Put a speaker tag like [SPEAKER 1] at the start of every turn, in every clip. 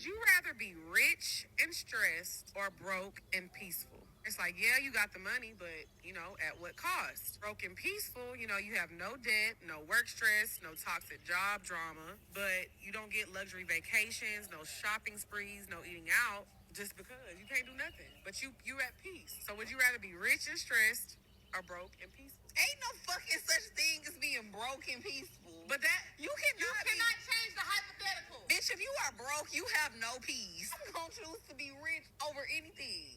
[SPEAKER 1] Would you rather be rich and stressed or broke and peaceful? It's like, yeah, you got the money, but, at what cost? Broke and peaceful, you have no debt, no work stress, no toxic job drama, but you don't get luxury vacations, no shopping sprees, no eating out, just because you can't do nothing. But you at peace. So would you rather be rich and stressed or broke and peaceful?
[SPEAKER 2] Ain't no fucking such thing as being broke and peaceful.
[SPEAKER 1] But that
[SPEAKER 2] you cannot
[SPEAKER 1] change the hypothetical.
[SPEAKER 2] Bitch, if you are broke, you have no peace. I'm gonna choose to be rich over anything.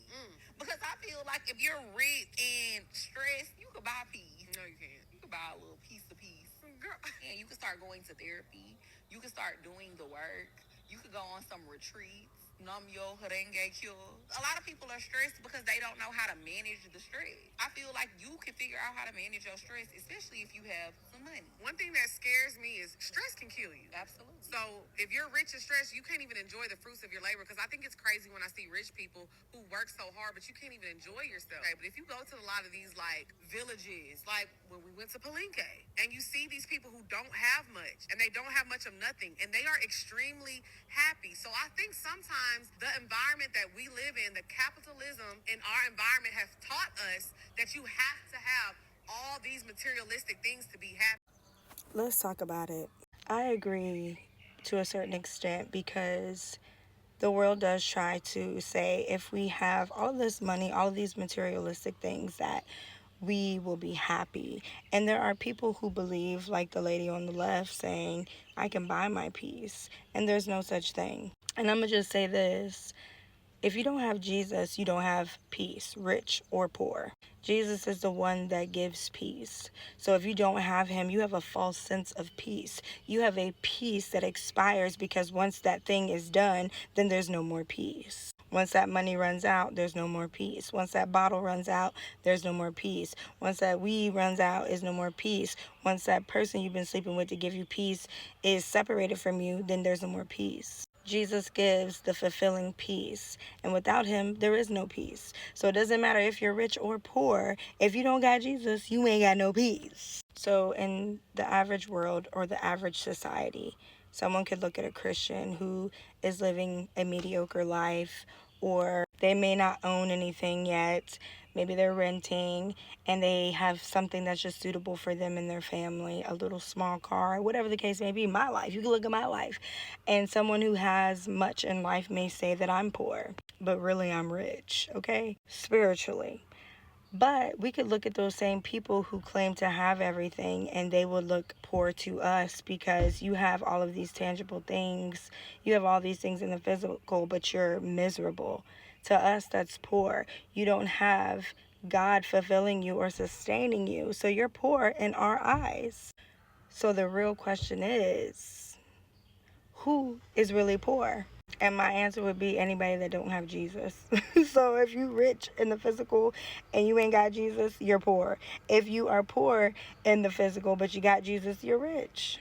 [SPEAKER 2] Because I feel like if you're rich and stressed, you could buy peace.
[SPEAKER 1] No, you can't.
[SPEAKER 2] You could buy a little piece of peace.
[SPEAKER 1] Girl.
[SPEAKER 2] And you could start going to therapy. You could start doing the work. You could go on some retreats. Namyo Horenge Kyo. A lot of people are stressed because they don't know how to manage the stress. I feel like you can figure out how to manage your stress, especially if you have some money.
[SPEAKER 1] One thing that scares me is stress can kill you.
[SPEAKER 2] Absolutely.
[SPEAKER 1] So if you're rich and stressed, you can't even enjoy the fruits of your labor. Because I think it's crazy when I see rich people who work so hard, but you can't even enjoy yourself. Okay, but if you go to a lot of these like villages, like when we went to Palenque, and you see these people who don't have much and they don't have much of nothing, and they are extremely happy. So I think sometimes the environment that we live in, the capitalism in our environment, has taught us that you have to have all these materialistic things to be happy.
[SPEAKER 3] Let's talk about it. I agree to a certain extent because the world does try to say if we have all this money, all of these materialistic things, that we will be happy. And there are people who believe, like the lady on the left saying, I can buy my peace. And there's no such thing. And I'm going to just say this. If you don't have Jesus, you don't have peace, rich or poor. Jesus is the one that gives peace. So if you don't have him, you have a false sense of peace. You have a peace that expires because once that thing is done, then there's no more peace. Once that money runs out, there's no more peace. Once that bottle runs out, there's no more peace. Once that weed runs out, is no more peace. Once that person you've been sleeping with to give you peace is separated from you, then there's no more peace. Jesus gives the fulfilling peace. And without him, there is no peace. So it doesn't matter if you're rich or poor. If you don't got Jesus, you ain't got no peace. So in the average world or the average society, someone could look at a Christian who is living a mediocre life, or they may not own anything yet. Maybe they're renting and they have something that's just suitable for them and their family, a little small car, whatever the case may be. My life, you can look at my life. And someone who has much in life may say that I'm poor, but really I'm rich, okay? Spiritually. But we could look at those same people who claim to have everything and they would look poor to us because you have all of these tangible things. You have all these things in the physical, but you're miserable. To us, that's poor. You don't have God fulfilling you or sustaining you. So you're poor in our eyes. So the real question is, who is really poor? And my answer would be anybody that don't have Jesus. So if you rich in the physical and you ain't got Jesus, you're poor. If you are poor in the physical but you got Jesus, you're rich.